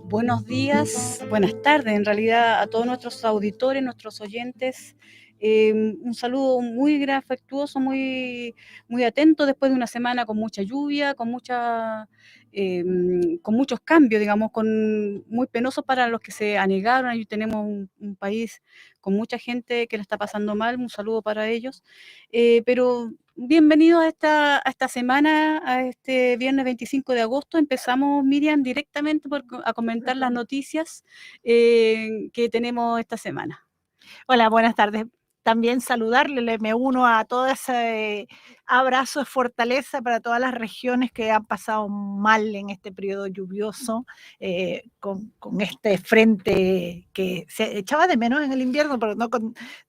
Buenos días, buenas tardes en realidad a todos nuestros auditores, nuestros oyentes. Un saludo muy afectuoso, muy atento después de una semana con mucha lluvia, con muchos cambios, digamos, muy penosos para los que se anegaron. Ahí tenemos un país con mucha gente que la está pasando mal, un saludo para ellos. Pero bienvenidos a esta semana, a este viernes 25 de agosto. Empezamos, Miriam, directamente a comentar las noticias que tenemos esta semana. Hola, buenas tardes. También saludarle, me uno a todo ese abrazo de fortaleza para todas las regiones que han pasado mal en este periodo lluvioso, con este frente que se echaba de menos en el invierno, pero no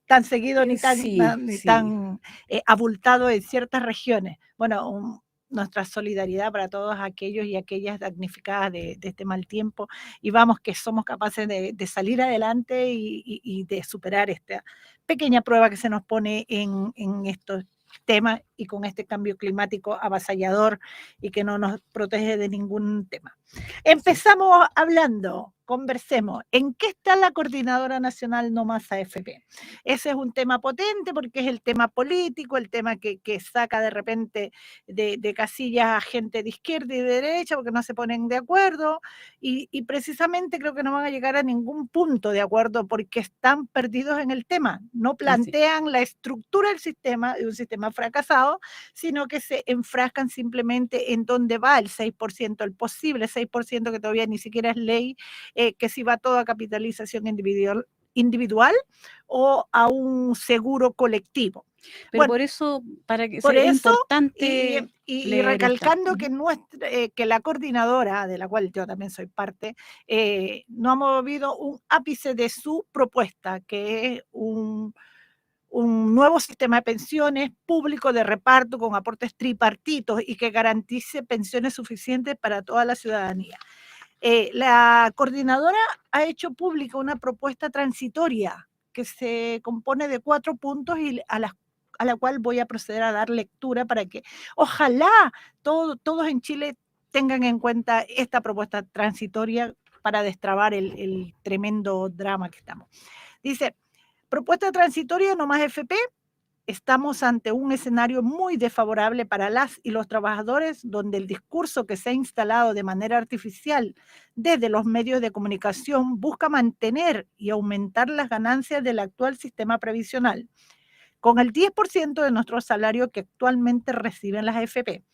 tan seguido ni tan abultado en ciertas regiones. Bueno, nuestra solidaridad para todos aquellos y aquellas damnificadas de este mal tiempo, y vamos que somos capaces de salir adelante y de superar esta pequeña prueba que se nos pone en estos temas y con este cambio climático avasallador y que no nos protege de ningún tema. Empezamos hablando, conversemos, ¿en qué está la Coordinadora Nacional No Más AFP? Ese es un tema potente porque es el tema político, el tema que saca de repente de casillas a gente de izquierda y de derecha porque no se ponen de acuerdo y precisamente creo que no van a llegar a ningún punto de acuerdo porque están perdidos en el tema, no plantean la estructura del sistema, de un sistema fracasado, sino que se enfrascan simplemente en dónde va el 6%, el posible 6% que todavía ni siquiera es ley, que si va todo a capitalización individual o a un seguro colectivo. Pero bueno, por eso, es importante y recalcando que la coordinadora, de la cual yo también soy parte, no ha movido un ápice de su propuesta, que es un nuevo sistema de pensiones público de reparto con aportes tripartitos y que garantice pensiones suficientes para toda la ciudadanía. La coordinadora ha hecho pública una propuesta transitoria que se compone de 4 puntos y a la cual voy a proceder a dar lectura para que ojalá todos en Chile tengan en cuenta esta propuesta transitoria para destrabar el tremendo drama que estamos. Dice, propuesta transitoria No Más AFP. Estamos ante un escenario muy desfavorable para las y los trabajadores, donde el discurso que se ha instalado de manera artificial desde los medios de comunicación busca mantener y aumentar las ganancias del actual sistema previsional, con el 10% de nuestro salario que actualmente reciben las AFP.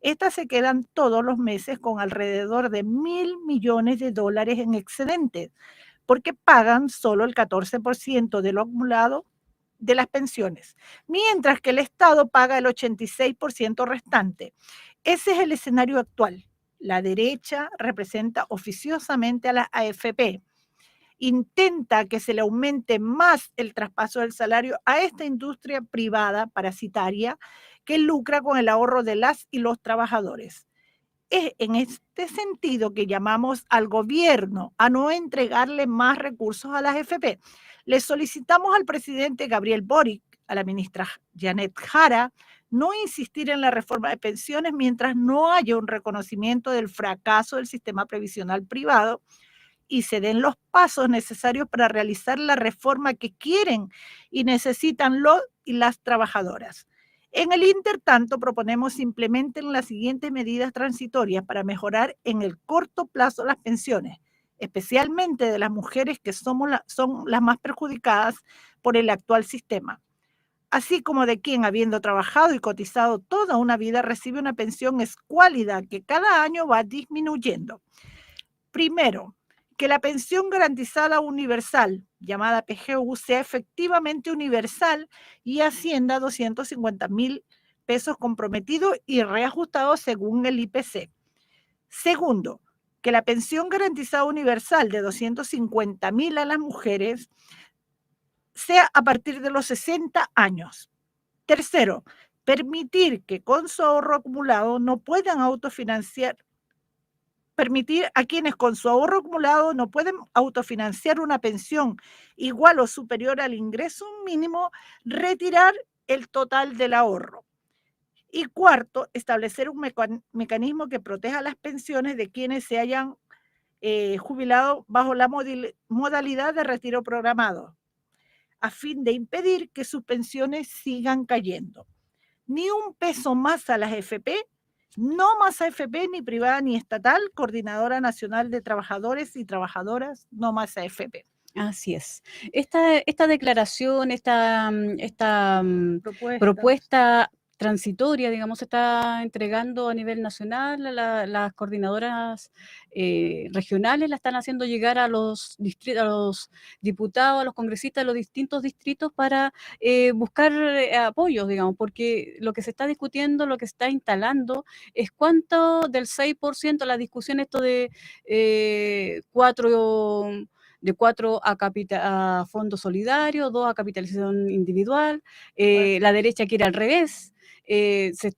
Estas se quedan todos los meses con alrededor de $1.000 millones en excedentes, porque pagan solo el 14% de lo acumulado de las pensiones, mientras que el Estado paga el 86% restante. Ese es el escenario actual. La derecha representa oficiosamente a la AFP. Intenta que se le aumente más el traspaso del salario a esta industria privada parasitaria que lucra con el ahorro de las y los trabajadores. Es en este sentido que llamamos al gobierno a no entregarle más recursos a las AFP. Le solicitamos al presidente Gabriel Boric, a la ministra Janet Jara, no insistir en la reforma de pensiones mientras no haya un reconocimiento del fracaso del sistema previsional privado y se den los pasos necesarios para realizar la reforma que quieren y necesitan los y las trabajadoras. En el intertanto, proponemos simplemente las siguientes medidas transitorias para mejorar en el corto plazo las pensiones, especialmente de las mujeres que son las más perjudicadas por el actual sistema, así como de quien, habiendo trabajado y cotizado toda una vida, recibe una pensión escuálida que cada año va disminuyendo. Primero, que la pensión garantizada universal, llamada PGU, sea efectivamente universal y ascienda a $250.000 comprometidos y reajustados según el IPC. Segundo, que la pensión garantizada universal de $250.000 a las mujeres sea a partir de los 60 años. Tercero, permitir que con su ahorro acumulado no puedan autofinanciar. Permitir a quienes con su ahorro acumulado no pueden autofinanciar una pensión igual o superior al ingreso mínimo, retirar el total del ahorro. Y cuarto, establecer un mecanismo que proteja las pensiones de quienes se hayan jubilado bajo la modalidad de retiro programado, a fin de impedir que sus pensiones sigan cayendo. Ni un peso más a las AFP, no más AFP ni privada ni estatal, Coordinadora Nacional de Trabajadores y Trabajadoras, no más AFP. Así es. Esta declaración, esta propuesta transitoria, digamos, se está entregando a nivel nacional. Las coordinadoras regionales la están haciendo llegar a los distritos, a los diputados, a los congresistas de los distintos distritos para buscar apoyos, digamos, porque lo que se está discutiendo, lo que se está instalando es cuánto del 6%, la discusión esto de 4 a fondo solidario, 2 a capitalización individual, la derecha quiere al revés,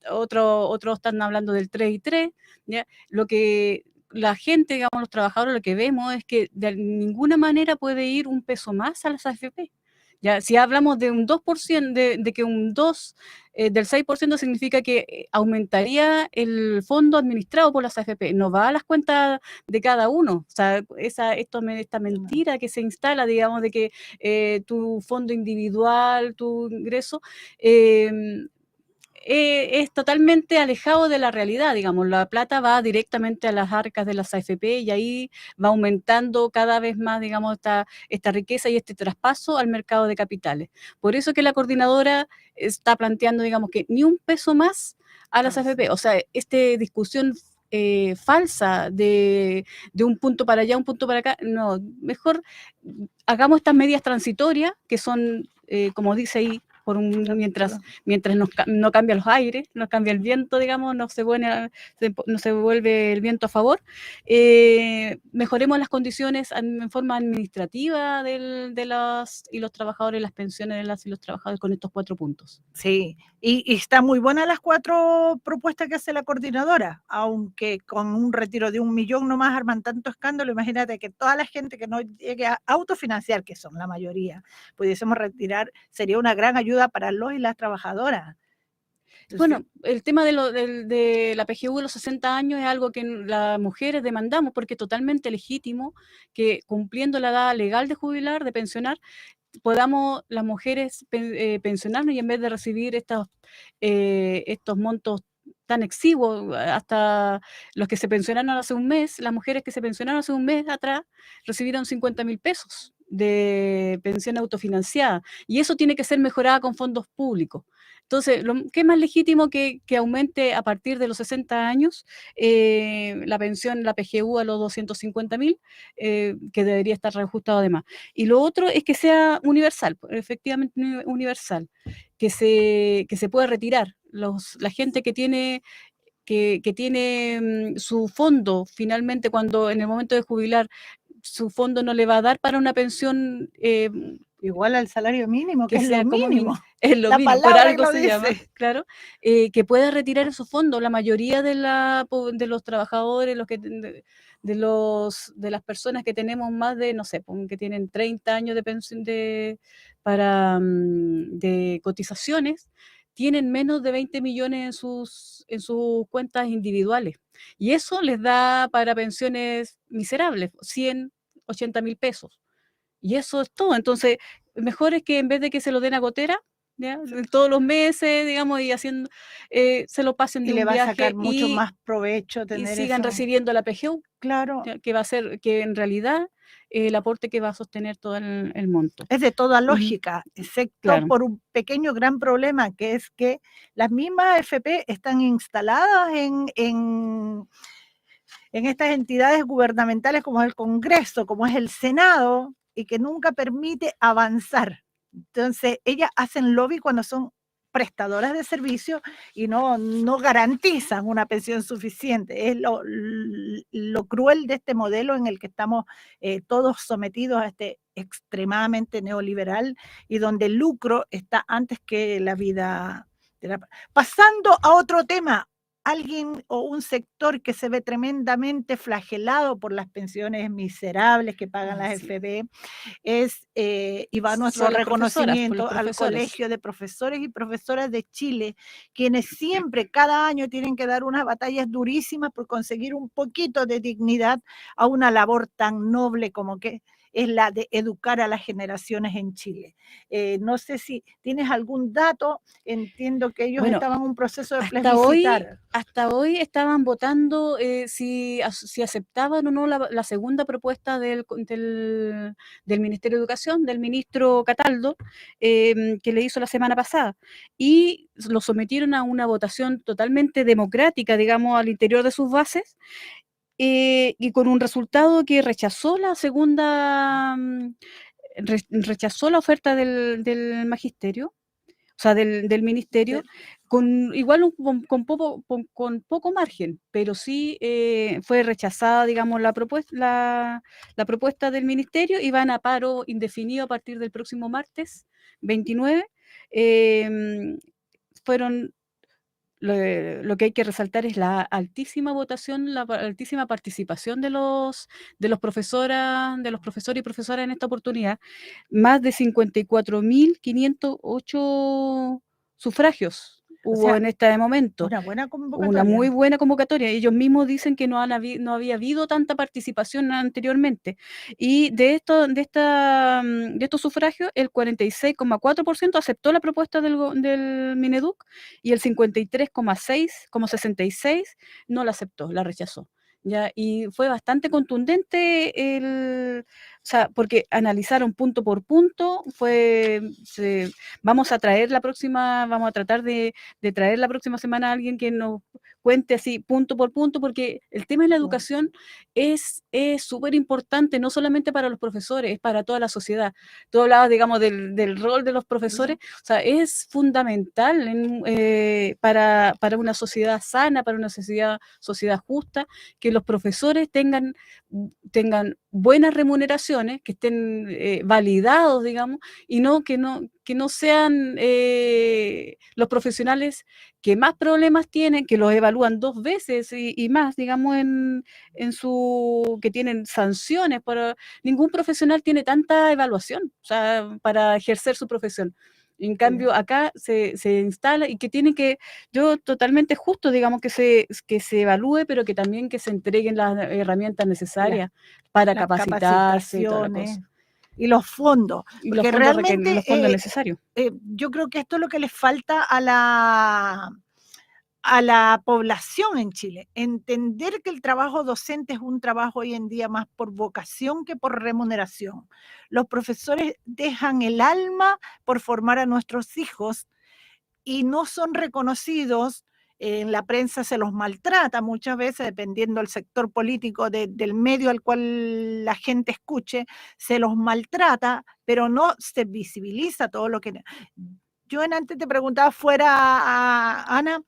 otros están hablando del 3 y 3, ¿ya? Lo que la gente, digamos, los trabajadores, lo que vemos es que de ninguna manera puede ir un peso más a las AFP. Ya, si hablamos de un 2%, de que un 2 del 6% significa que aumentaría el fondo administrado por las AFP, no va a las cuentas de cada uno. O sea, esta mentira que se instala, digamos, de que tu fondo individual, tu ingreso, es totalmente alejado de la realidad, digamos, la plata va directamente a las arcas de las AFP y ahí va aumentando cada vez más, digamos, esta riqueza y este traspaso al mercado de capitales. Por eso que la coordinadora está planteando, digamos, que ni un peso más a las AFP, o sea, esta discusión falsa de un punto para allá, un punto para acá, no, mejor hagamos estas medidas transitorias que son, como dice ahí, mientras no cambia los aires, no cambia el viento, digamos, no se vuelve el viento a favor, mejoremos las condiciones en forma administrativa de los trabajadores, las pensiones de las y los trabajadores con estos 4 puntos. Sí, y está muy buenas las 4 propuestas que hace la coordinadora, aunque con un retiro de 1 millón nomás arman tanto escándalo. Imagínate que toda la gente que no llegue a autofinanciar, que son la mayoría, pudiésemos retirar, sería una gran ayuda para los y las trabajadoras. Bueno, el tema de la PGU de los 60 años es algo que las mujeres demandamos porque es totalmente legítimo que cumpliendo la edad legal de jubilar, de pensionar, podamos las mujeres pensionarnos y en vez de recibir estos montos tan exiguos, hasta los que se pensionaron hace un mes, las mujeres que se pensionaron hace un mes atrás recibieron 50.000 pesos de pensión autofinanciada y eso tiene que ser mejorado con fondos públicos. Entonces, ¿qué es más legítimo que aumente a partir de los 60 años la pensión, la PGU a los 250.000, que debería estar reajustado además? Y lo otro es que sea universal, efectivamente universal, que se pueda retirar. La gente que tiene su fondo, finalmente cuando en el momento de jubilar, su fondo no le va a dar para una pensión igual al salario mínimo, que es sea lo mínimo. Es lo La mínimo, por palabra algo lo se dice. llama, claro, que pueda retirar esos fondos. La mayoría de los trabajadores, de las personas que tenemos más de, no sé, que tienen 30 años de pensión de cotizaciones, tienen menos de 20 millones en sus cuentas individuales. Y eso les da para pensiones miserables, 100, 80.000 pesos. Y eso es todo. Entonces, mejor es que en vez de que se lo den a gotera, ¿ya? Todos los meses, digamos, y haciendo, se lo pasen de y le un va a viaje sacar mucho más provecho y tener sigan eso. recibiendo la PGU, Claro. ¿ya? Que va a ser, que en realidad el aporte que va a sostener todo el monto. Es de toda lógica, excepto Claro. por un pequeño gran problema, que es que las mismas AFP están instaladas en estas entidades gubernamentales como es el Congreso, como es el Senado, y que nunca permite avanzar. Entonces, ellas hacen lobby cuando son prestadoras de servicios y no garantizan una pensión suficiente. Es lo cruel de este modelo en el que estamos todos sometidos a este extremadamente neoliberal y donde el lucro está antes que la vida. Pasando a otro tema, alguien o un sector que se ve tremendamente flagelado por las pensiones miserables que pagan las FP, y va nuestro reconocimiento al Colegio de Profesores y Profesoras de Chile, quienes siempre, cada año, tienen que dar unas batallas durísimas por conseguir un poquito de dignidad a una labor tan noble como que es la de educar a las generaciones en Chile. No sé si tienes algún dato, entiendo que ellos estaban en un proceso de plebiscitar. Hasta hoy estaban votando si aceptaban o no la segunda propuesta del Ministerio de Educación, del ministro Cataldo, que le hizo la semana pasada, y lo sometieron a una votación totalmente democrática, digamos, al interior de sus bases, y con un resultado que rechazó la segunda, rechazó la oferta del magisterio, o sea, del ministerio, con igual con poco margen, pero sí fue rechazada, digamos, la propuesta del ministerio, y van a paro indefinido a partir del próximo martes 29. Fueron lo que hay que resaltar es la altísima votación, la altísima participación de los profesores y profesoras en esta oportunidad. Más de 54.508 sufragios hubo en este momento. Una buena convocatoria. Una muy buena convocatoria. Ellos mismos dicen que no había habido tanta participación anteriormente. Y de estos sufragios, el 46,4% aceptó la propuesta del Mineduc, y el 53,66% no la aceptó, la rechazó. ¿Ya? Y fue bastante contundente o sea, porque analizaron punto por punto. Vamos a tratar de traer la próxima semana a alguien que nos cuente así punto por punto, porque el tema de la educación es súper importante, no solamente para los profesores, es para toda la sociedad. Tú hablabas, digamos, del rol de los profesores, o sea, es fundamental para una sociedad sana, para una sociedad justa, que los profesores tengan buenas remuneraciones, que estén validados, digamos, y que no sean los profesionales que más problemas tienen, que los evalúan 2 veces y más, digamos, que tienen sanciones. Ningún profesional tiene tanta evaluación, o sea, para ejercer su profesión. En cambio, acá se instala, y que tiene que, yo totalmente justo, digamos, que se evalúe, pero que también que se entreguen las herramientas necesarias para capacitarse y toda la cosa. Y los fondos, porque realmente los fondos necesarios. Yo creo que esto es lo que les falta a la población en Chile, entender que el trabajo docente es un trabajo hoy en día más por vocación que por remuneración. Los profesores dejan el alma por formar a nuestros hijos y no son reconocidos. En la prensa se los maltrata muchas veces, dependiendo del sector político del medio al cual la gente escuche, se los maltrata, pero no se visibiliza todo lo que... Yo antes te preguntaba fuera, Ana,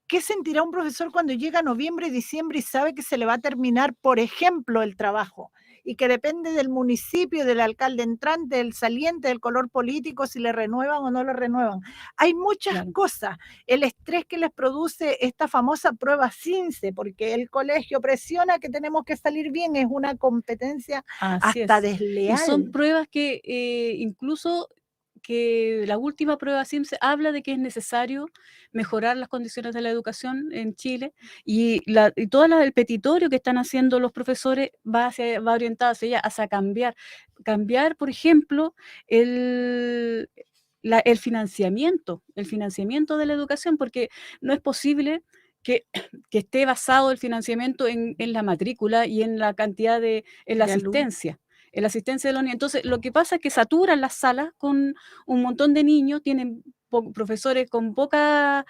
¿qué sentirá un profesor cuando llega noviembre y diciembre y sabe que se le va a terminar, por ejemplo, el trabajo? Y que depende del municipio, del alcalde entrante, del saliente, del color político, si le renuevan o no le renuevan. Hay muchas cosas. El estrés que les produce esta famosa prueba CINCE, porque el colegio presiona que tenemos que salir bien, es una competencia hasta desleal. Y son pruebas que incluso que la última prueba CIMSE habla de que es necesario mejorar las condiciones de la educación en Chile, y todo el petitorio que están haciendo los profesores va orientado hacia cambiar, por ejemplo, el financiamiento de la educación, porque no es posible que esté basado el financiamiento en la matrícula y en la cantidad en la asistencia. En la asistencia de los niños. Entonces, lo que pasa es que saturan las salas con un montón de niños, tienen profesores con pocos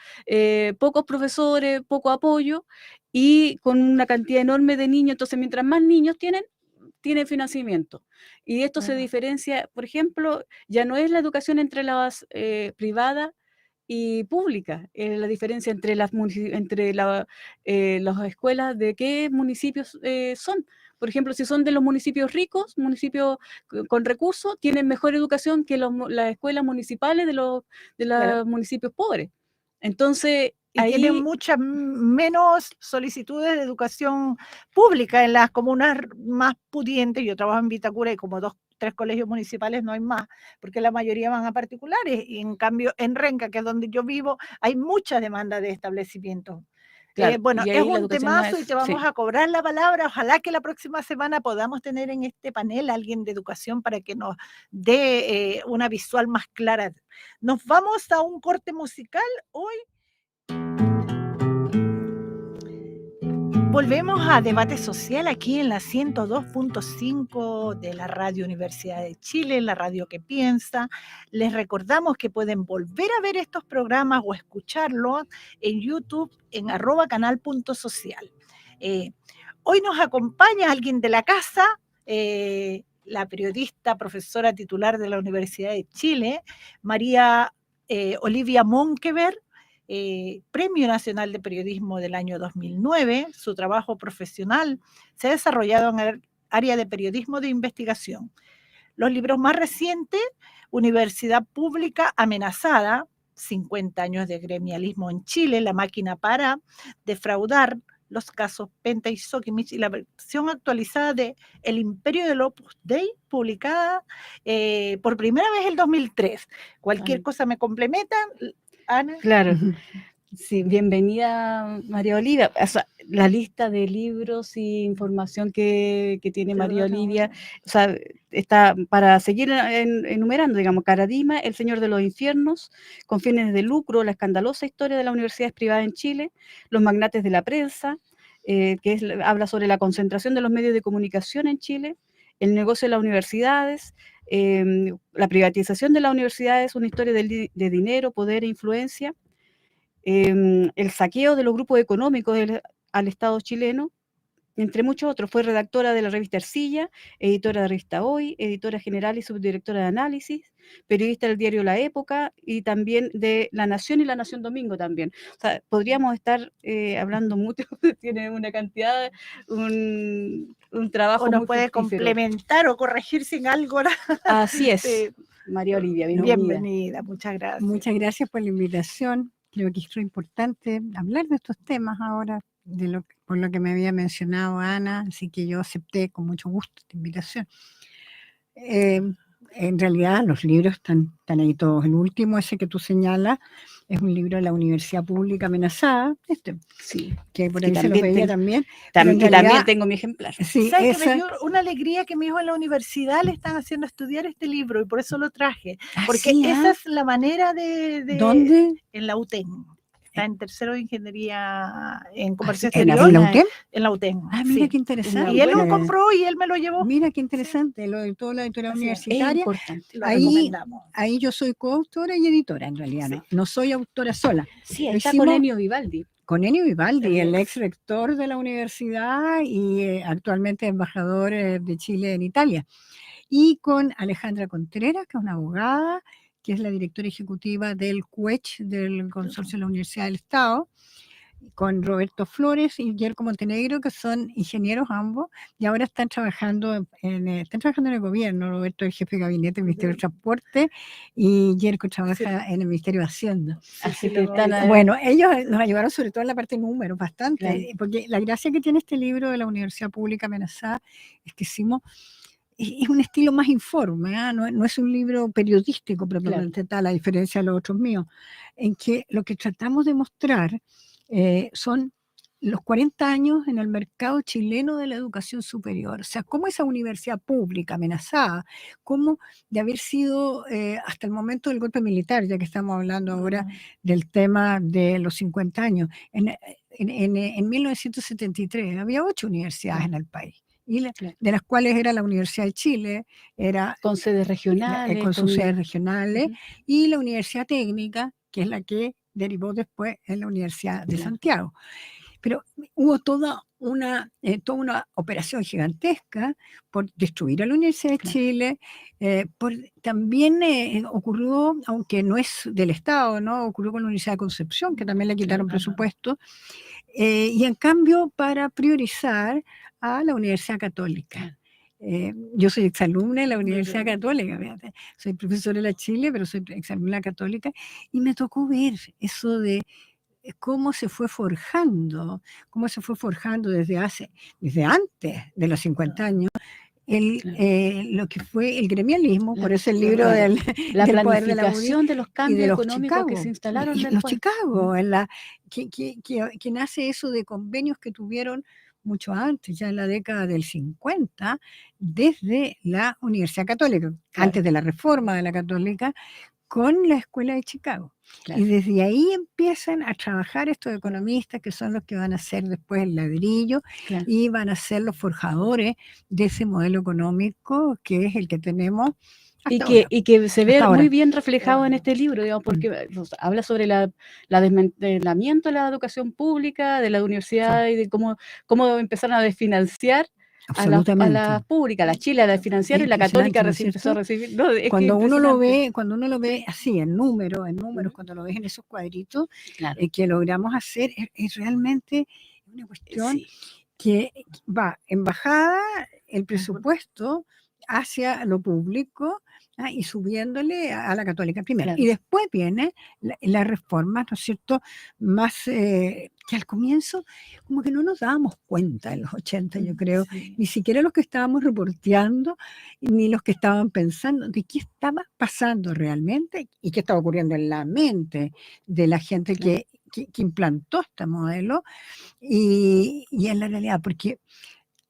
profesores, poco apoyo, y con una cantidad enorme de niños. Entonces, mientras más niños tienen financiamiento. Y esto se diferencia, por ejemplo, ya no es la educación entre las privadas y públicas, la diferencia entre las escuelas, de qué municipios son. Por ejemplo, si son de los municipios ricos, municipios con recursos, tienen mejor educación que las escuelas municipales de los municipios pobres. Entonces, Y tienen muchas menos solicitudes de educación pública en las comunas más pudientes. Yo trabajo en Vitacura y como 2, 3 colegios municipales no hay más, porque la mayoría van a particulares. Y en cambio, en Renca, que es donde yo vivo, hay mucha demanda de establecimientos. Claro, bueno, es un temazo no y te vamos a cobrar la palabra. Ojalá que la próxima semana podamos tener en este panel a alguien de educación para que nos dé una visual más clara. Nos vamos a un corte musical hoy. Volvemos a Debate Social aquí en la 102.5 de la Radio Universidad de Chile, la radio que piensa. Les recordamos que pueden volver a ver estos programas o escucharlos en YouTube en @canal.social. Hoy nos acompaña alguien de la casa, la periodista, profesora titular de la Universidad de Chile, María Olivia Monkever, Premio Nacional de Periodismo del año 2009. Su trabajo profesional se ha desarrollado en el área de periodismo de investigación. Los libros más recientes, Universidad Pública Amenazada, 50 años de gremialismo en Chile, La máquina para defraudar, los casos Penta y Sokimich, y la versión actualizada de El imperio del Opus Dei, publicada por primera vez en 2003. Cualquier cosa me complementan, Ana. Claro, sí, bienvenida María Olivia. O sea, la lista de libros y información que tiene María Olivia, o sea, está para seguir enumerando, digamos, Caradima, El Señor de los Infiernos, Con fines de lucro, la escandalosa historia de las universidades privadas en Chile, Los magnates de la prensa, habla sobre la concentración de los medios de comunicación en Chile, el negocio de las universidades, la privatización de las universidades, una historia de dinero, poder e influencia, el saqueo de los grupos económicos al Estado chileno, entre muchos otros. Fue redactora de la revista Ercilla, editora de la revista Hoy, editora general y subdirectora de análisis, periodista del diario La Época y también de La Nación y La Nación Domingo también. O sea, podríamos estar hablando mucho, tiene una cantidad, un trabajo muy fructífero. O nos puede complementar o corregir sin algo. Así es, María Olivia, bienvenida, muchas gracias. Muchas gracias por la invitación. Creo que es importante hablar de estos temas ahora, por lo que me había mencionado Ana, así que yo acepté con mucho gusto esta invitación. En realidad los libros están ahí todos. El último, ese que tú señalas, es un libro de la Universidad Pública Amenazada, sí, que por ahí se lo veía también. También tengo mi ejemplar. Sí, ¿sabes que me dio una alegría que mi hijo en la universidad le están haciendo estudiar este libro y por eso lo traje? Porque esa es la manera de... ¿Dónde? En la UTEN. Está en tercero de ingeniería en comercio exterior. ¿En la UTEM? En la UTEM. Mira qué interesante. Y él lo compró y él me lo llevó. Mira qué interesante, lo de toda la editorial universitaria. Es importante. Ahí yo soy coautora y editora, en realidad, no soy autora sola. Sí, está con Ennio Vivaldi. Con Ennio Vivaldi, el ex rector de la universidad y actualmente embajador de Chile en Italia. Y con Alejandra Contreras, que es una abogada, que es la directora ejecutiva del CUECH, del Consorcio de la Universidad del Estado, con Roberto Flores y Yerko Montenegro, que son ingenieros ambos, y ahora están trabajando en el gobierno. Roberto es jefe de gabinete del Ministerio del Transporte y Yerko trabaja en el Ministerio de Hacienda. Así que bueno, ellos nos ayudaron sobre todo en la parte de números, bastante, porque la gracia que tiene este libro de la Universidad Pública Amenazada es que es un estilo más informe, no es un libro periodístico propiamente tal, a diferencia de los otros míos, en que lo que tratamos de mostrar son los 40 años en el mercado chileno de la educación superior. O sea, cómo esa universidad pública amenazada, cómo de haber sido hasta el momento del golpe militar, ya que estamos hablando ahora del tema de los 50 años, en 1973 había 8 universidades en el país. De las cuales era la Universidad de Chile, era con sedes regionales, con sus sedes regionales, y la Universidad Técnica, que es la que derivó después en la Universidad de Santiago. Pero hubo toda una operación gigantesca por destruir a la Universidad de Chile. También ocurrió, aunque no es del Estado, ¿no? Ocurrió con la Universidad de Concepción, que también le quitaron presupuesto. Y en cambio, para priorizar a la Universidad Católica. Yo soy exalumna de la Universidad Católica, fíjate. Soy profesora de la Chile, pero soy exalumna católica, y me tocó ver eso de cómo se fue forjando desde antes de los 50 años, lo que fue el gremialismo, por eso el libro del la del poder de la planificación de los y cambios de los económicos que se Chicago, instalaron y los después. Chicago, que nace eso de convenios que tuvieron mucho antes, ya en la década del 50, desde la Universidad Católica, antes de la reforma de la Católica, con la Escuela de Chicago. Y desde ahí empiezan a trabajar estos economistas que son los que van a hacer después el ladrillo y van a ser los forjadores de ese modelo económico que es el que tenemos hasta ahora. Y que se ve Hasta muy ahora. bien reflejado en este libro, digamos, porque habla sobre la desmantelamiento de la educación pública, de la universidad y de cómo empezaron a desfinanciar a las Absolutamente. públicas, la Chile, a la financiera y la Católica Impresionante, ¿no es empezó a cierto? recibir. No, es que Cuando uno impresionante. lo ve así, en números, cuando lo ves en esos cuadritos que logramos hacer, es realmente una cuestión Sí. que va en bajada el presupuesto hacia lo público y subiéndole a la Católica primero. Claro. Y después viene la reforma, ¿no es cierto? Más que al comienzo como que no nos dábamos cuenta en los 80, yo creo, ni siquiera los que estábamos reporteando, ni los que estaban pensando de qué estaba pasando realmente y qué estaba ocurriendo en la mente de la gente que implantó este modelo y en la realidad, porque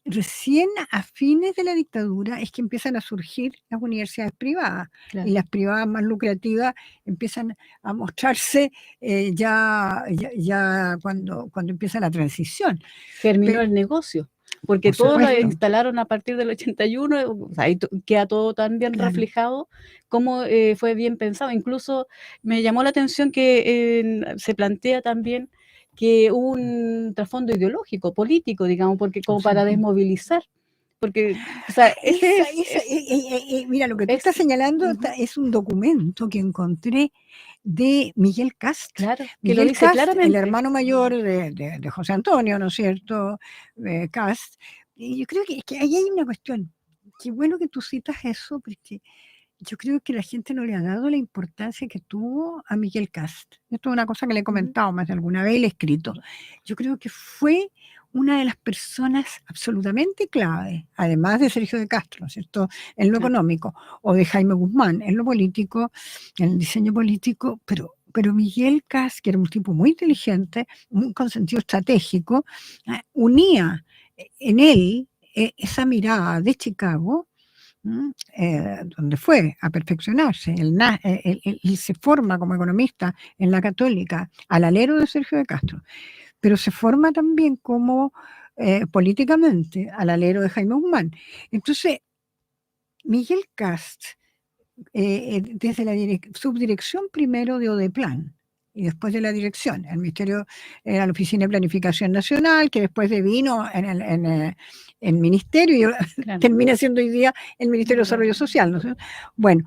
recién a fines de la dictadura es que empiezan a surgir las universidades privadas y las privadas más lucrativas empiezan a mostrarse ya cuando empieza la transición. Germinó el negocio, porque Por todos lo supuesto. instalaron a partir del 81, o sea, ahí queda todo tan bien reflejado como fue bien pensado. Incluso me llamó la atención que se plantea también que hubo un trasfondo ideológico, político, digamos, porque como para desmovilizar. Porque, o sea, mira, lo que tú estás señalando es un documento que encontré de Miguel Cast. Claro, que Miguel lo dice Cast, claramente. el hermano mayor de José Antonio, ¿no es cierto? Cast. Y yo creo que ahí hay una cuestión. Qué bueno que tú citas eso, porque yo creo que la gente no le ha dado la importancia que tuvo a Miguel Cast. Esto es una cosa que le he comentado más de alguna vez y le he escrito. Yo creo que fue una de las personas absolutamente clave, además de Sergio de Castro, ¿no es cierto?, en lo económico, o de Jaime Guzmán en lo político, en el diseño político, pero Miguel Cast, que era un tipo muy inteligente, con sentido estratégico, unía en él esa mirada de Chicago, donde fue a perfeccionarse. Él se forma como economista en la Católica al alero de Sergio de Castro, pero se forma también como políticamente al alero de Jaime Guzmán. Entonces, Miguel Cast, desde la subdirección primero de Odeplan, y después de la dirección, el Ministerio era la Oficina de Planificación Nacional, que después devino en el Ministerio y termina siendo hoy día el Ministerio de Desarrollo Social, ¿no? Bueno,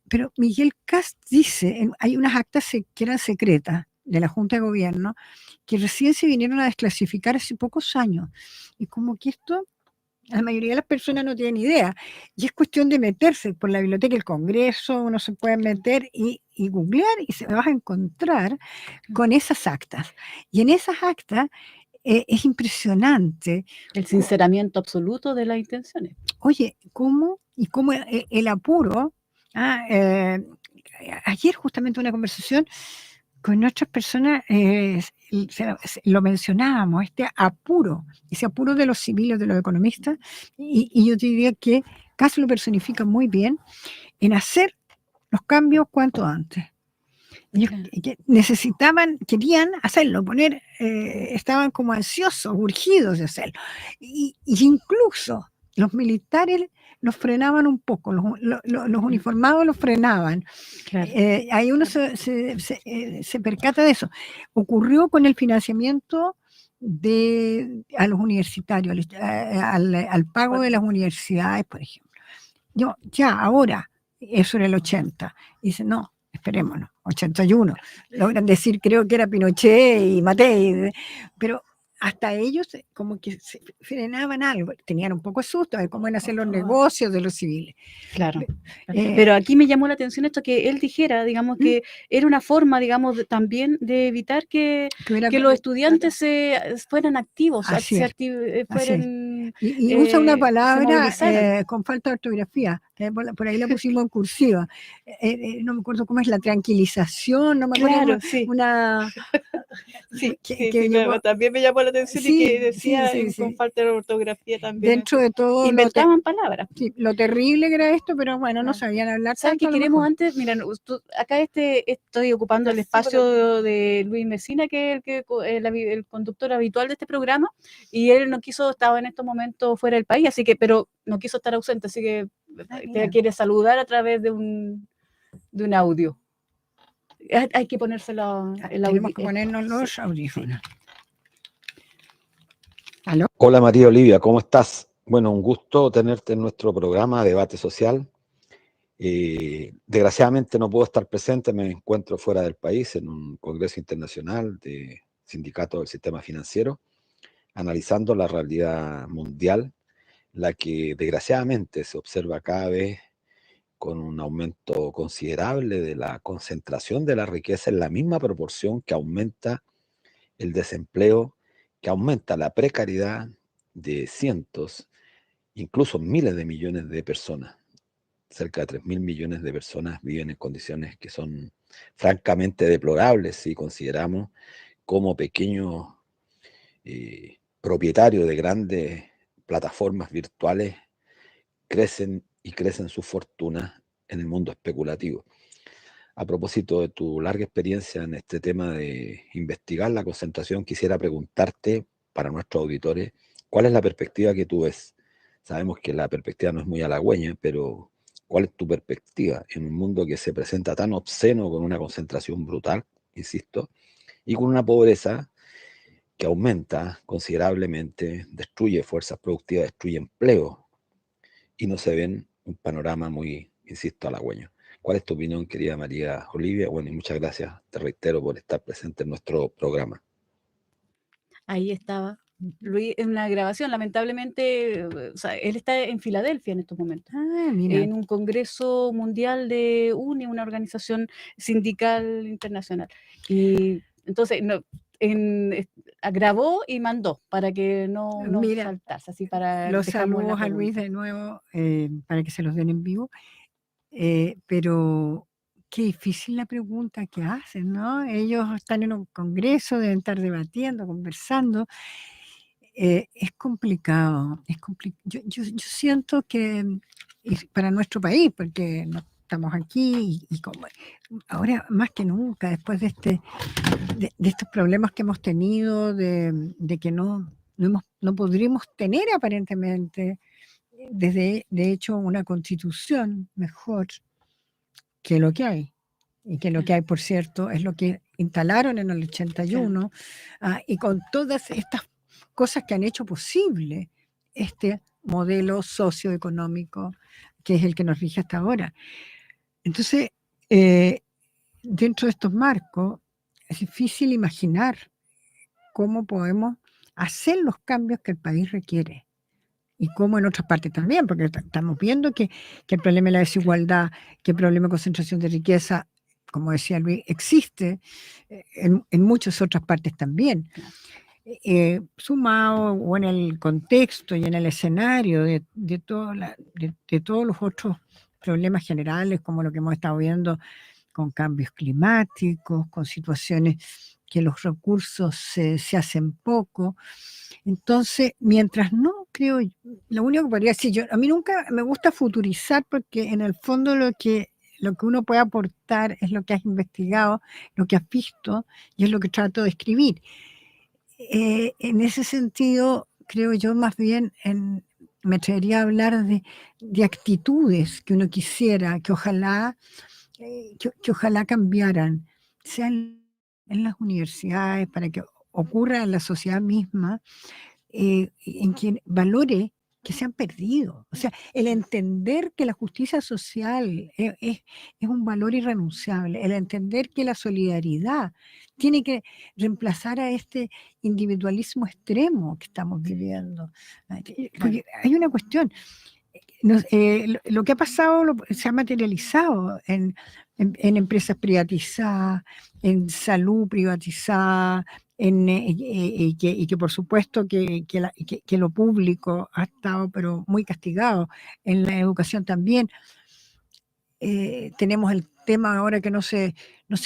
pero Miguel Cast dice, hay unas actas que eran secretas de la Junta de Gobierno, que recién se vinieron a desclasificar hace pocos años, y como que esto la mayoría de las personas no tienen idea. Y es cuestión de meterse por la biblioteca del Congreso, uno se puede meter y googlear y se vas a encontrar con esas actas. Y en esas actas es impresionante. El sinceramiento absoluto de las intenciones. Oye, cómo el apuro. Ayer justamente una conversación con nuestras personas lo mencionábamos, ese apuro de los civiles, de los economistas, y yo te diría que casi lo personifica muy bien en hacer los cambios cuanto antes. Ellos querían hacerlo, estaban como ansiosos, urgidos de hacerlo. Y incluso los militares los frenaban un poco, los uniformados los frenaban. Ahí uno se percata de eso. Ocurrió con el financiamiento a los universitarios, al pago de las universidades, por ejemplo. Ahora, eso era el 80. Dice, no, esperémonos, 81. Logran decir, creo que era Pinochet y Matei, pero hasta ellos como que se frenaban algo, tenían un poco de susto de cómo iban a hacer los negocios de los civiles. Claro. Pero aquí me llamó la atención esto que él dijera, digamos, que era una forma, digamos, también de evitar que los estudiantes fueran activos, fueran... Y usa una palabra con falta de ortografía, que por ahí la pusimos en cursiva. No me acuerdo cómo es, la tranquilización, no me acuerdo. Claro, sí. También me llamó la atención y que decía con falta de ortografía también. Dentro de todo. Inventaban palabras. Sí, lo terrible que era esto, pero bueno, no sabían hablar. ¿Sabes qué queremos antes? Mira, acá estoy ocupando el espacio de Luis Mesina, que es el conductor habitual de este programa, y él no quiso, estaba en estos momentos fuera del país, así que, pero no quiso estar ausente, así que te quiere saludar a través de un audio. Hay que ponérselo tenemos que ponernos los audífonos. ¿Aló? Hola María Olivia, ¿cómo estás? Bueno, un gusto tenerte en nuestro programa Debate Social. Desgraciadamente no puedo estar presente, me encuentro fuera del país en un congreso internacional de sindicatos del sistema financiero, analizando la realidad mundial, la que desgraciadamente se observa cada vez con un aumento considerable de la concentración de la riqueza en la misma proporción que aumenta el desempleo, que aumenta la precariedad de cientos, incluso miles de millones de personas. Cerca de 3.000 millones de personas viven en condiciones que son francamente deplorables si consideramos como pequeños propietarios de grandes plataformas virtuales crecen sus fortunas en el mundo especulativo. A propósito de tu larga experiencia en este tema de investigar la concentración, quisiera preguntarte para nuestros auditores, ¿cuál es la perspectiva que tú ves? Sabemos que la perspectiva no es muy halagüeña, pero ¿cuál es tu perspectiva en un mundo que se presenta tan obsceno, con una concentración brutal, insisto, y con una pobreza que aumenta considerablemente, destruye fuerzas productivas, destruye empleo, y no se ven un panorama muy, insisto, halagüeño? ¿Cuál es tu opinión, querida María Olivia? Bueno, y muchas gracias, te reitero, por estar presente en nuestro programa. Ahí estaba Luis en una grabación, lamentablemente, o sea, él está en Filadelfia en estos momentos, en un congreso mundial de UNI, una organización sindical internacional. Y entonces grabó y mandó para que no faltase. Así para los saludos a Luis de nuevo, para que se los den en vivo. Pero qué difícil la pregunta que hacen, ¿no? Ellos están en un congreso, deben estar debatiendo, conversando. Es complicado. Yo siento que para nuestro país, porque no estamos aquí y como ahora más que nunca, después de estos problemas que hemos tenido, de que no podríamos tener aparentemente, de hecho, una constitución mejor que lo que hay. Y que lo que hay, por cierto, es lo que instalaron en el 81, y con todas estas cosas que han hecho posible este modelo socioeconómico que es el que nos rige hasta ahora. Entonces, dentro de estos marcos, es difícil imaginar cómo podemos hacer los cambios que el país requiere. Y cómo en otras partes también, porque estamos viendo que el problema de la desigualdad, que el problema de concentración de riqueza, como decía Luis, existe en muchas otras partes también. Sumado o en el contexto y en el escenario de todos los otros problemas generales, como lo que hemos estado viendo con cambios climáticos, con situaciones que los recursos se hacen poco. Entonces, mientras no creo, lo único que podría decir, a mí nunca me gusta futurizar, porque en el fondo lo que uno puede aportar es lo que has investigado, lo que has visto, y es lo que trato de escribir. En ese sentido, creo yo más bien me atrevería a hablar de actitudes que uno quisiera, que ojalá cambiaran, sean en las universidades, para que ocurra en la sociedad misma, en quien valore que se han perdido. O sea, el entender que la justicia social es un valor irrenunciable, el entender que la solidaridad tiene que reemplazar a este individualismo extremo que estamos viviendo. Porque hay una cuestión, lo que ha pasado se ha materializado en empresas privatizadas, en salud privatizada, y que por supuesto que lo público ha estado pero muy castigado, en la educación también. Tenemos el tema ahora que no se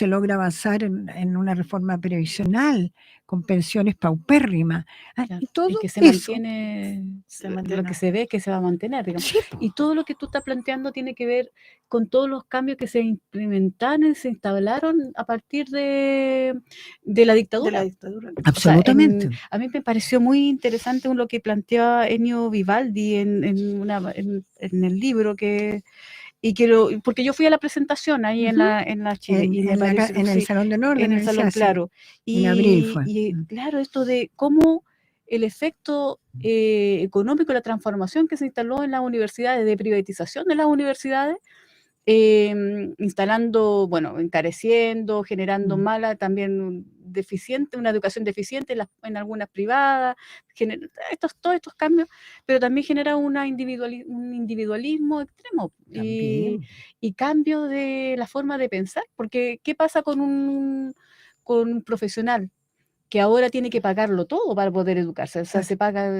logra avanzar en una reforma previsional con pensiones paupérrimas. Claro, Y todo y que se eso, mantiene, Se lo mantiene. que se ve que se va a mantener, digamos. sí, po, Y todo lo que tú estás planteando tiene que ver con todos los cambios que se implementaron y se instalaron a partir de la De la dictadura. dictadura. O sea, absolutamente. a mí me pareció muy interesante lo que planteaba Ennio Vivaldi en el libro porque yo fui a la presentación ahí en la Chile y me pareció, En el sí, Salón de Honor de en la el salón, Universidad, sí, claro. en abril fue. Y claro, esto de cómo el efecto económico, la transformación que se instaló en las universidades, de privatización de las universidades, instalando, bueno, encareciendo, generando mala, también deficiente, una educación deficiente en algunas privadas, todos estos cambios, pero también genera un individualismo extremo y cambio de la forma de pensar, porque ¿qué pasa con un profesional que ahora tiene que pagarlo todo para poder educarse? O sea, se paga,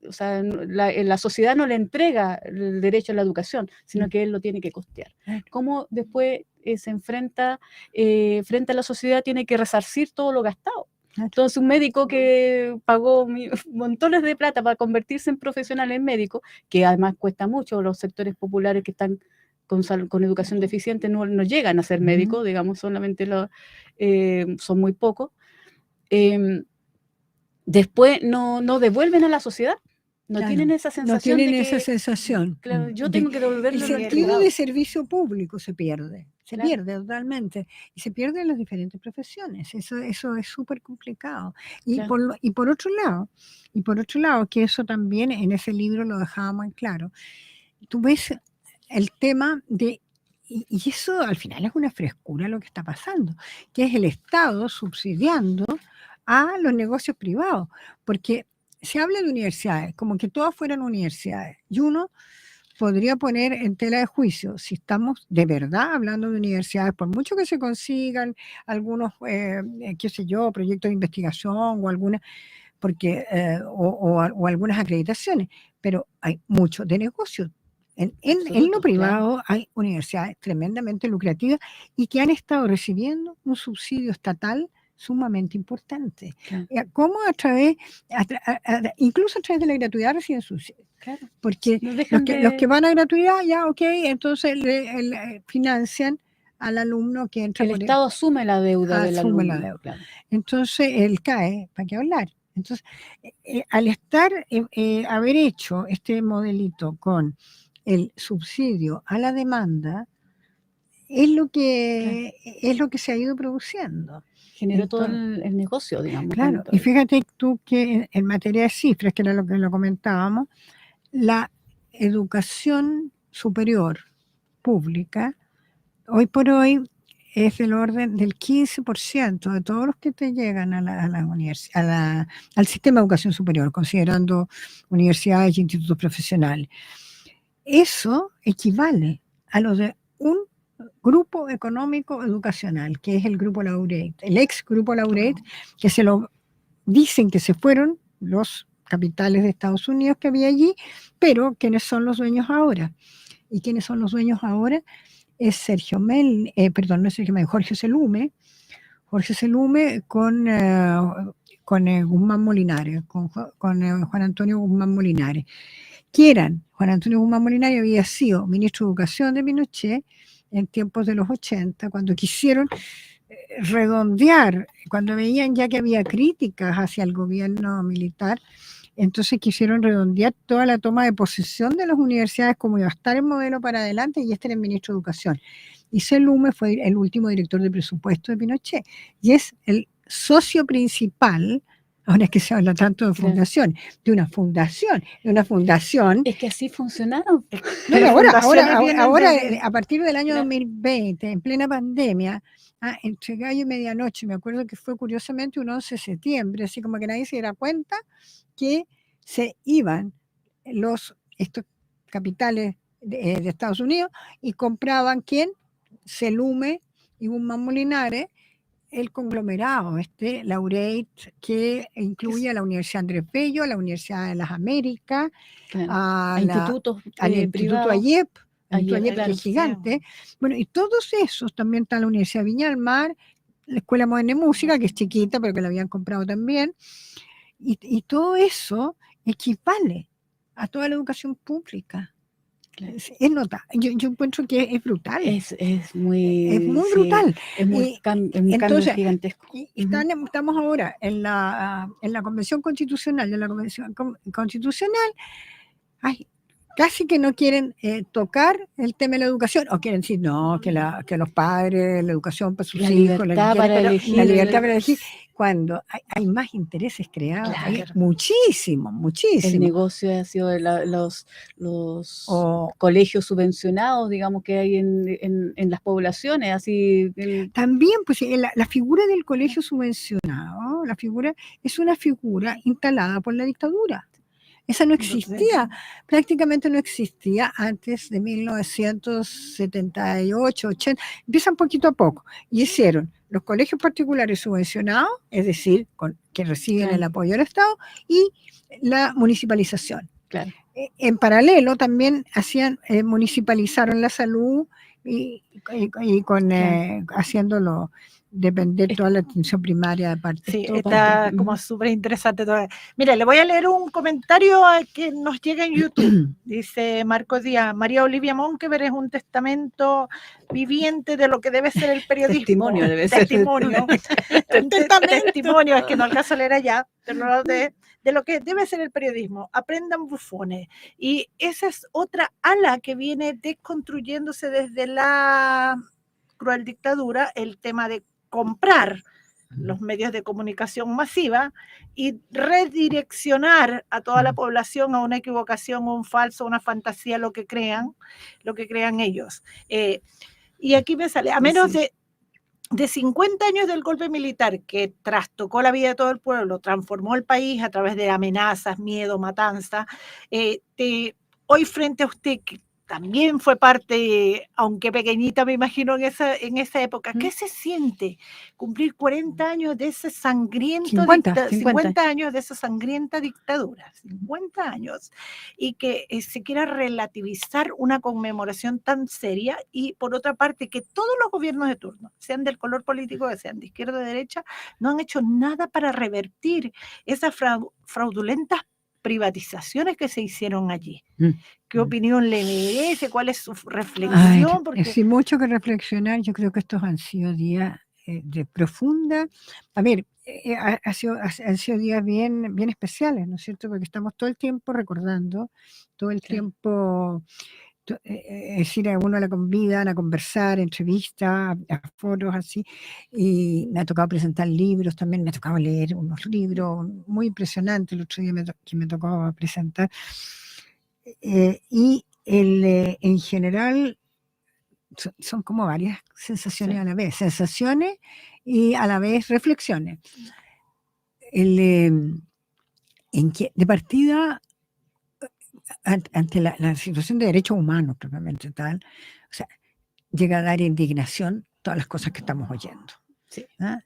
o sea, la sociedad no le entrega el derecho a la educación, sino que él lo tiene que costear. ¿Cómo después se enfrenta frente a la sociedad, tiene que resarcir todo lo gastado? Entonces, un médico que pagó montones de plata para convertirse en profesional en médico, que además cuesta mucho, los sectores populares que están con educación deficiente no llegan a ser médicos, digamos, solamente son muy pocos. Después no devuelven a la sociedad, no tienen esa sensación. No tienen esa sensación. Claro, yo tengo que devolverlo. El sentido de servicio público se pierde. Pierde totalmente. Y se pierde en las diferentes profesiones. Eso es súper complicado. Y, claro, por otro lado, que eso también en ese libro lo dejábamos en claro, tú ves el tema de, y eso al final es una frescura lo que está pasando, que es el Estado subsidiando a los negocios privados, porque se habla de universidades, como que todas fueran universidades, y uno podría poner en tela de juicio si estamos de verdad hablando de universidades, por mucho que se consigan algunos, qué sé yo, proyectos de investigación o algunas, porque, o algunas acreditaciones, pero hay mucho de negocio. En lo privado, claro, hay universidades tremendamente lucrativas y que han estado recibiendo un subsidio estatal sumamente importante. Claro. ¿Cómo incluso a través de la gratuidad reciben subsidios? Claro. Porque los que van a gratuidad, ya, ok, entonces le financian al alumno que entra. El Estado asume la deuda del alumno. Asume la deuda. Claro. Entonces, él cae, ¿para qué hablar? Entonces, al haber hecho este modelito con el subsidio a la demanda, es lo que se ha ido produciendo. Generó todo el negocio, digamos. Claro, y fíjate tú que en materia de cifras, que era lo que lo comentábamos, la educación superior pública, hoy por hoy, es del orden del 15% de todos los que te llegan al sistema de educación superior, considerando universidades y institutos profesionales. Eso equivale a lo de un grupo económico educacional, que es el Grupo Laureate, el ex Grupo Laureate, que se lo dicen que se fueron los capitales de Estados Unidos que había allí, pero ¿quiénes son los dueños ahora? ¿Y quiénes son los dueños ahora? Es Jorge Selume con Guzmán Molinares, con Juan Antonio Guzmán Molinares. Juan Antonio Guzmán Molinares había sido ministro de Educación de Pinochet en tiempos de los 80, cuando quisieron redondear, cuando veían ya que había críticas hacia el gobierno militar, entonces quisieron redondear toda la toma de posesión de las universidades como iba a estar el modelo para adelante, y este era el ministro de Educación. Y Selume fue el último director de presupuesto de Pinochet, y es el socio principal Ahora es que se habla tanto de Claro. fundación, de una fundación. Es que así funcionaron. No, Pero pero fundaciones vienen ahora, desde- a partir del año Claro. 2020, en plena pandemia, entre gallo y medianoche, me acuerdo que fue curiosamente un 11 de septiembre, así como que nadie se diera cuenta que se iban estos capitales de Estados Unidos y compraban, ¿quién? Celume y Guzmán Molinares, el conglomerado, Laureate, que incluye a la Universidad Andrés Bello, a la Universidad de las Américas, Claro. a A institutos al Instituto privados. AYEP, AYEP, que claro. es gigante. Bueno, y todos esos, también está la Universidad de Viña del Mar, la Escuela Moderna de Música, que es chiquita, pero que la habían comprado también, y todo eso equivale a toda la educación pública. Claro. Es nota. Yo encuentro que es brutal. Es muy, Es muy sí, brutal. es muy Y- un cambio entonces, gigantesco. Y estamos ahora en la Convención Constitucional, Constitucional, ay, casi que no quieren tocar el tema de la educación, o quieren decir, no, que los padres, la educación para sus La hijos, libertad para elegir. la libertad para elegir, cuando hay más intereses creados, Claro. hay muchísimo, El muchísimo. negocio ha sido los O colegios subvencionados, digamos, que hay en las poblaciones, así. también, pues la figura del colegio subvencionado, es una figura instalada por la dictadura. Esa no existía, prácticamente no existía antes de 1978, 80, empiezan poquito a poco, y hicieron los colegios particulares subvencionados, es decir, que reciben Claro. el apoyo del Estado, y la municipalización. Claro. En paralelo también municipalizaron la salud y haciéndolo depender toda la atención primaria de parte. Sí, todo está parte. como súper interesante todo. Mira, le voy a leer un comentario que nos llega en YouTube. Dice Marco Díaz, María Olivia Monkever es un testamento viviente de lo que debe ser el periodismo. Testimonio debe ser. Testimonio. Testimonio, es que no alcanzo a leer allá, pero de lo que debe ser el periodismo. Aprendan bufones. Y esa es otra ala que viene desconstruyéndose desde la cruel dictadura, el tema de comprar los medios de comunicación masiva y redireccionar a toda la población a una equivocación, un falso, una fantasía, lo que crean ellos. Y aquí me sale, a menos de 50 años del golpe militar que trastocó la vida de todo el pueblo, transformó el país a través de amenazas, miedo, matanza, hoy frente a usted, que también fue parte, aunque pequeñita me imagino en esa época, ¿qué se siente cumplir 40 años de ese sangriento 50 años de esa sangrienta dictadura, 50 años, y que se quiera relativizar una conmemoración tan seria, y por otra parte que todos los gobiernos de turno, sean del color político que sean, de izquierda o de derecha, no han hecho nada para revertir esas fraudulentas privatizaciones que se hicieron allí? ¿Qué opinión le merece? ¿Cuál es su reflexión? Porque sí, mucho que reflexionar. Yo creo que estos han sido días de profunda... A ver, han sido días bien, bien especiales, ¿no es cierto? Porque estamos todo el tiempo recordando, todo el tiempo... Es decir, a uno la convidan a conversar, entrevistas, a foros así, y me ha tocado presentar libros también, me ha tocado leer unos libros muy impresionantes el otro día que me tocó presentar, y en general son como varias sensaciones a la vez, sensaciones y a la vez reflexiones. De partida, ante la situación de derechos humanos propiamente tal, o sea, llega a dar indignación todas las cosas que estamos oyendo. Sí.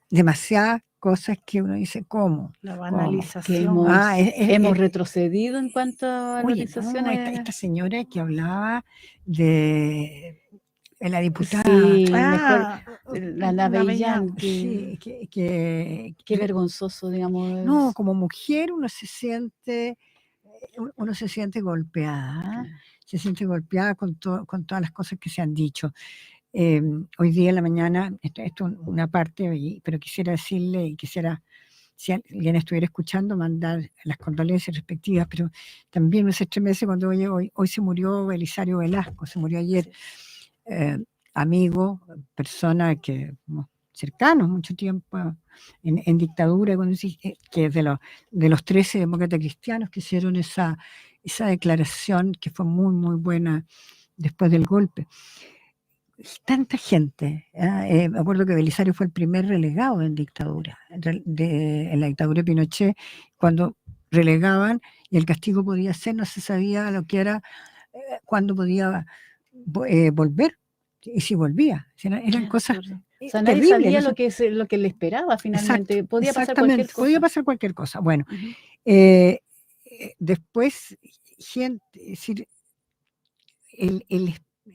Demasiadas cosas que uno dice, ¿cómo? La banalización. Hemos retrocedido en cuanto a valorizaciones. No, esta señora que hablaba de la diputada. Sí, mejor la Navellán. Sí, qué vergonzoso, digamos. No, como mujer uno se siente golpeada, se siente golpeada con todas las cosas que se han dicho. Hoy día en la mañana, esto es una parte, pero quisiera decirle, y quisiera, si alguien estuviera escuchando, mandar las condolencias respectivas, pero también me estremece cuando hoy se murió Belisario Velasco, se murió ayer, amigo, persona que cercanos, mucho tiempo en dictadura, que es de los 13 demócratas cristianos que hicieron esa declaración que fue muy, muy buena después del golpe. Tanta gente. Me acuerdo que Belisario fue el primer relegado en dictadura, en la dictadura de Pinochet, cuando relegaban y el castigo podía ser, no se sabía lo que era, cuándo podía volver y si volvía. Eran cosas o sea, nadie terribles. sabía lo que le esperaba finalmente. Exacto, podía pasar cualquier cosa. Podía pasar cualquier cosa. Bueno, después, gente, es decir,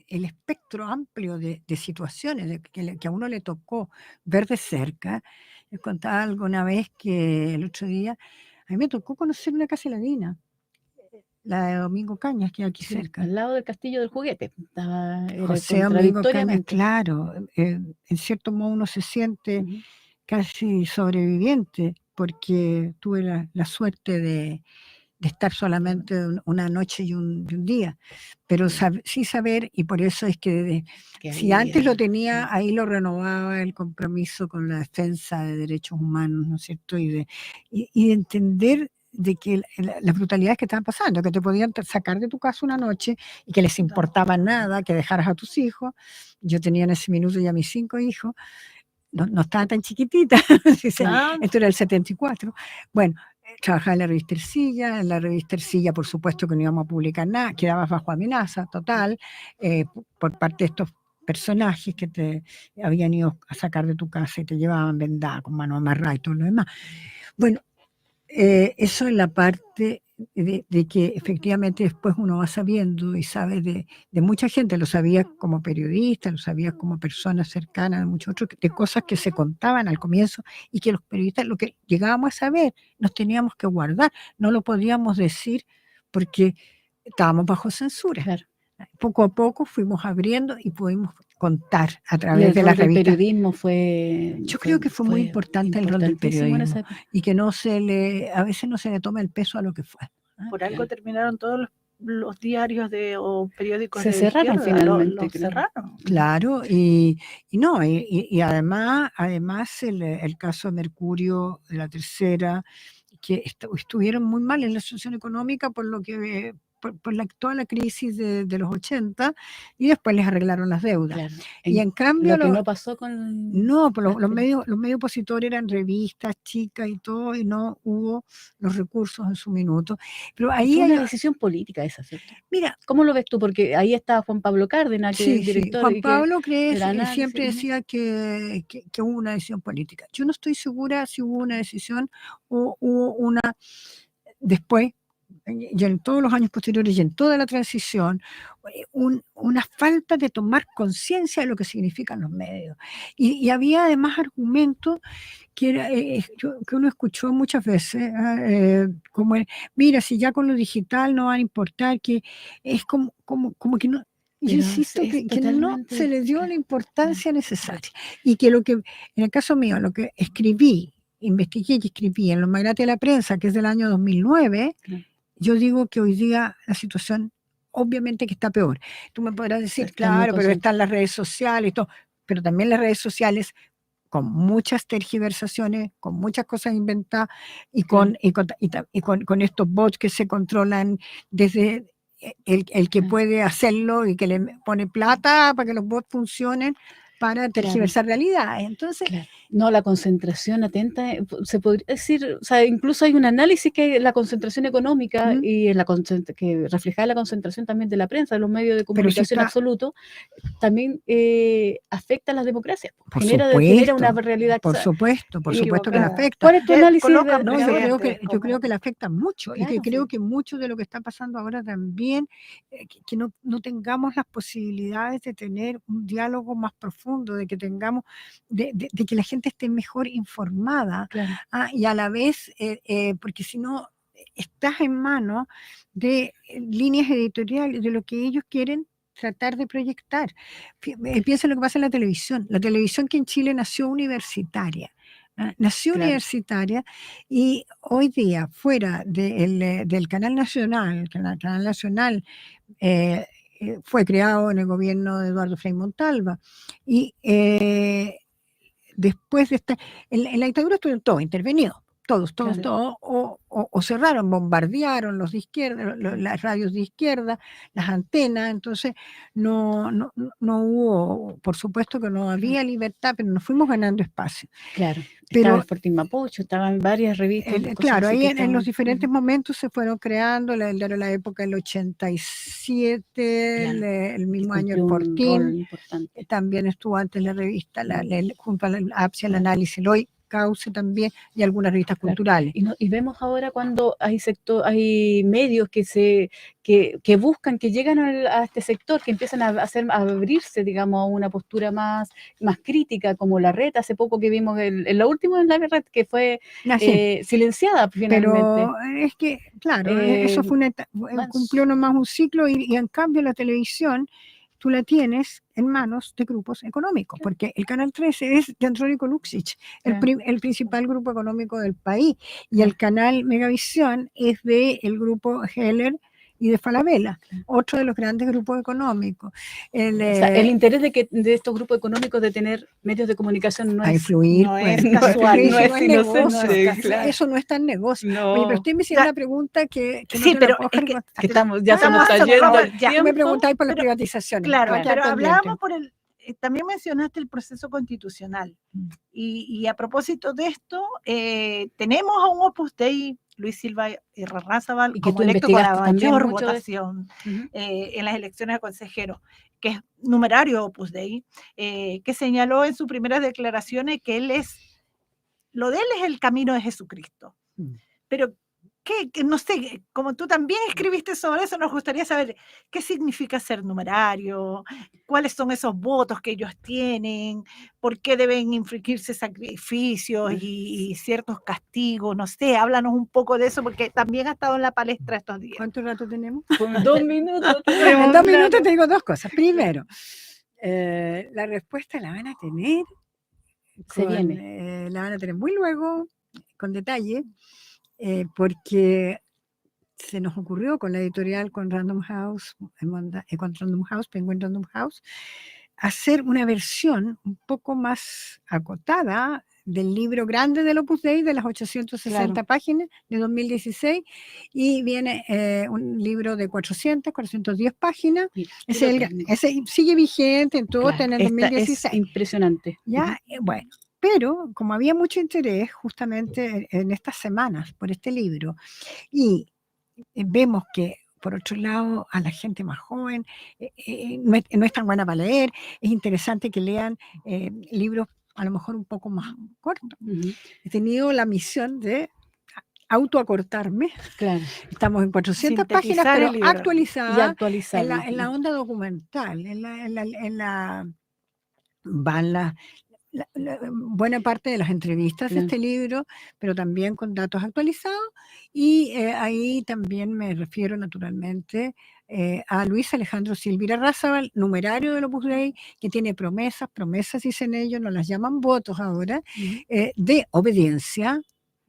el espectro amplio de situaciones que a uno le tocó ver de cerca. Les contaba algo una vez que el otro día, a mí me tocó conocer una casa heladina, la de Domingo Cañas, que es aquí cerca. Al lado del Castillo del Juguete. José Domingo Cañas, claro. En cierto modo uno se siente casi sobreviviente, porque tuve la suerte de estar solamente una noche y un día, pero sí saber, y por eso es que si antes lo tenía, ahí lo renovaba el compromiso con la defensa de derechos humanos, ¿no es cierto? Y de entender de que las brutalidades que estaban pasando, que te podían sacar de tu casa una noche y que les importaba nada, que dejaras a tus hijos. Yo tenía en ese minuto ya mis 5 hijos, no estaba tan chiquitita, esto era el 74. Bueno, trabajaba en la revista Ercilla, por supuesto que no íbamos a publicar nada, quedabas bajo amenaza total por parte de estos personajes que te habían ido a sacar de tu casa y te llevaban vendada con mano amarrada y todo lo demás. Bueno, eso es la parte de que efectivamente después uno va sabiendo y sabe de mucha gente, lo sabía como periodista, lo sabía como persona cercana de muchos otros, de cosas que se contaban al comienzo y que los periodistas, lo que llegábamos a saber, nos teníamos que guardar, no lo podíamos decir porque estábamos bajo censura. Claro. Poco a poco fuimos abriendo y pudimos contar a través de la revista. El periodismo fue... Yo creo que fue muy importante el rol del periodismo y que a veces no se le toma el peso a lo que fue. Por algo terminaron todos los diarios o periódicos se cerraron finalmente. Los cerraron. Claro, y además el caso de Mercurio, de la Tercera, que estuvieron muy mal en la situación económica por lo que toda la crisis de los 80 y después les arreglaron las deudas. Claro. Y en cambio lo que no pasó con... No, pues los medios opositores eran revistas chicas y todo, y no hubo los recursos en su minuto. Pero ahí fue una decisión política esa, ¿cierto? Mira, ¿cómo lo ves tú? Porque ahí está Juan Pablo Cárdenas, que es director. Juan Pablo siempre decía que hubo una decisión política. Yo no estoy segura si hubo una decisión o hubo una después, y en todos los años posteriores y en toda la transición, una falta de tomar conciencia de lo que significan los medios. Y había además argumentos que uno escuchó muchas veces, como mira, si ya con lo digital no van a importar, que es como que no. Yo insisto que no se le dio la importancia necesaria. Y que en el caso mío, lo que investigué y escribí en Los Magnates de la Prensa, que es del año 2009, yo digo que hoy día la situación obviamente que está peor. Tú me podrás decir, claro, pero están las redes sociales y todo, pero también las redes sociales con muchas tergiversaciones, con muchas cosas inventadas y con estos bots que se controlan desde el que puede hacerlo y que le pone plata para que los bots funcionen, para tergiversar realidades. Entonces, no, la concentración atenta, se podría decir, o sea, incluso hay un análisis que la concentración económica y que refleja la concentración también de la prensa, de los medios de comunicación absoluto, también afecta a las democracias, genera una realidad. Por supuesto que le afecta. ¿Cuál es tu análisis? Yo creo que le afecta mucho, y que creo que mucho de lo que está pasando ahora también, que no tengamos las posibilidades de tener un diálogo más profundo, de que tengamos, de que la gente esté mejor informada, y a la vez, porque si no, estás en manos de líneas editoriales, de lo que ellos quieren tratar de proyectar. Piensa en lo que pasa en la televisión que en Chile nació universitaria. Universitaria, y hoy día fuera del canal nacional, fue creado en el gobierno de Eduardo Frei Montalva, y después de esta, en la dictadura estuvieron todos intervenidos, todos, Claro. o cerraron, bombardearon los de izquierda, las radios de izquierda, las antenas, entonces no hubo, por supuesto que no había libertad, pero nos fuimos ganando espacio. Claro, estaba Pero el Fortín Mapocho, estaban varias revistas y cosas claro, así ahí que en los estaban. diferentes momentos se fueron creando, era la época del 87, Claro, el que mismo año el cumplió un rol Fortín, importante. también estuvo antes la revista, junto a la APSI, el Análisis, el Hoy, Cauce también, y algunas revistas Claro. culturales. Y vemos ahora cuando hay medios que buscan, que llegan a este sector, que empiezan a abrirse, digamos, a una postura más crítica, como la Red, hace poco que vimos la última en la Red, que fue Sí, silenciada finalmente. pero es que, claro, eso fue cumplió nomás un ciclo y en cambio la televisión tú la tienes en manos de grupos económicos, porque el Canal 13 es de Andrónico Luksic, el principal grupo económico del país, y el canal Megavisión es del grupo Heller y de Falabella, otro de los grandes grupos económicos. El interés de estos grupos económicos de tener medios de comunicación no es casual, no es inocente, claro. Eso no está en negocio. No. Oye, pero usted me hicieron una pregunta que sí, no pero puedo es que ya se nos está yendo el tiempo. Me preguntáis por las privatizaciones. Claro, pero hablábamos también mencionaste el proceso constitucional. Y a propósito de esto, tenemos a un Opus Dei, Luis Silva y Razabal, como electo con la mayor votación en las elecciones a consejeros, que es numerario Opus Dei, que señaló en sus primeras declaraciones que lo de él es el camino de Jesucristo. Pero que no sé, como tú también escribiste sobre eso, nos gustaría saber qué significa ser numerario, cuáles son esos votos que ellos tienen, por qué deben infligirse sacrificios y ciertos castigos, no sé, háblanos un poco de eso, porque también ha estado en la palestra estos días. ¿Cuánto rato tenemos? 2 minutos. En 2 minutos te digo 2 cosas. Primero, la respuesta la van a tener, la van a tener muy luego, con detalle, porque se nos ocurrió con la editorial, con Random House, Penguin Random House, hacer una versión un poco más acotada del libro grande del Opus Dei, de las 860 páginas de 2016, y viene un libro de 410 páginas. Ese sigue vigente en todo, en el 2016. Es impresionante. Ya, bueno. Pero como había mucho interés justamente en estas semanas por este libro, y vemos que por otro lado a la gente más joven no es tan buena para leer, es interesante que lean libros a lo mejor un poco más cortos. He tenido la misión de autoacortarme. Estamos en 400 páginas, pero actualizadas en la onda documental, van buena parte de las entrevistas de este libro, pero también con datos actualizados, y ahí también me refiero naturalmente a Luis Alejandro Silvira Razabal, numerario del Opus Dei, que tiene promesas dicen ellos, no las llaman votos ahora, de obediencia.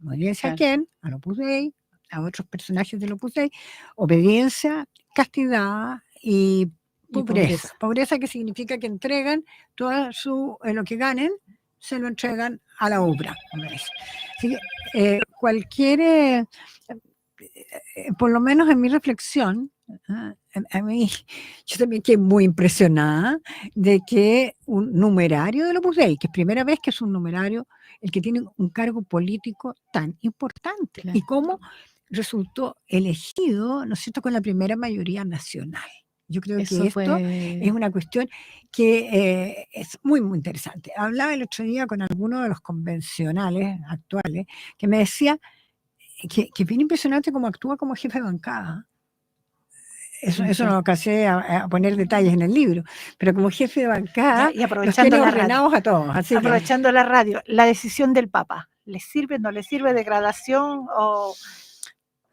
¿Obediencia a quién? Al Opus Dei, a otros personajes del Opus Dei, obediencia, castidad y pobreza, que significa que entregan todo lo que ganen, se lo entregan a la obra. Así que por lo menos en mi reflexión, a mí, yo también quedé muy impresionada de que un numerario del Opus Dei, que es primera vez que es un numerario el que tiene un cargo político tan importante, y cómo resultó elegido, ¿no es cierto?, con la primera mayoría nacional. Yo creo que esto es una cuestión que es muy, muy interesante. Hablaba el otro día con algunos de los convencionales actuales que me decía que es bien impresionante cómo actúa como jefe de bancada. Eso no alcancé a poner detalles en el libro, pero como jefe de bancada y aprovechando los tiene ordenados a todos. Aprovechando la radio, la decisión del Papa, ¿le sirve, no le sirve, degradación o...?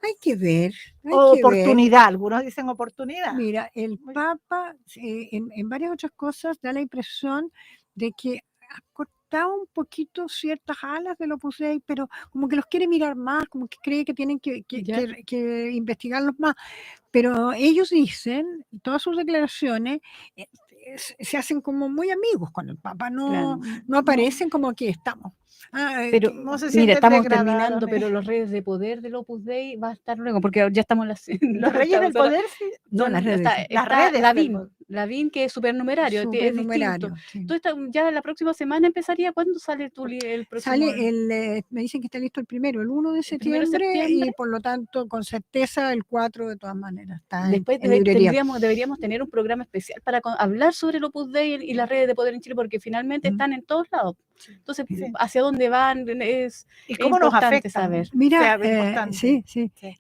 Hay que ver. Oportunidad, algunos dicen oportunidad. Mira, el Papa en varias otras cosas da la impresión de que ha cortado un poquito ciertas alas del Opus Dei, pero como que los quiere mirar más, como que cree que tienen que investigarlos más. Pero ellos dicen, todas sus declaraciones, se hacen como muy amigos con el Papa, Claro. no aparecen como aquí estamos. Pero no se mira, sienten estamos degradados, terminando, pero los redes de poder del Opus Dei va a estar luego, porque ya estamos en las Los Reyes del Poder, sí, No, las redes. Las redes del Lavín, poder. Lavín, que es supernumerario, es distinto. Supernumerario, sí. Tú ya la próxima semana empezaría, ¿cuándo sale el próximo? Sale me dicen que está listo el 1 de septiembre, y por lo tanto, con certeza, el 4 de todas maneras está Después en librería. deberíamos tener un programa especial para hablar sobre el Opus Dei y las redes de poder en Chile, porque finalmente están en todos lados. Entonces, ¿hacia dónde van? ¿Y cómo nos afecta? Saber. Mira, sí.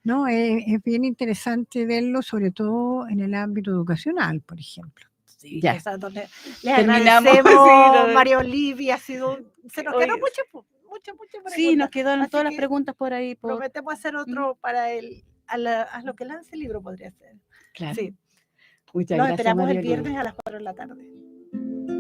No, es bien interesante verlo, sobre todo en el ámbito educacional, por ejemplo. Sí, Ya. esa es donde Terminamos, agradecemos, María Olivia, se nos quedó mucho Sí, nos preguntas. quedaron Así todas las que preguntas por ahí. prometemos hacer otro para a lo que lance el libro podría ser. Claro. Sí. Muchas Nos gracias, esperamos María el Olivia. viernes a las 4 de la tarde.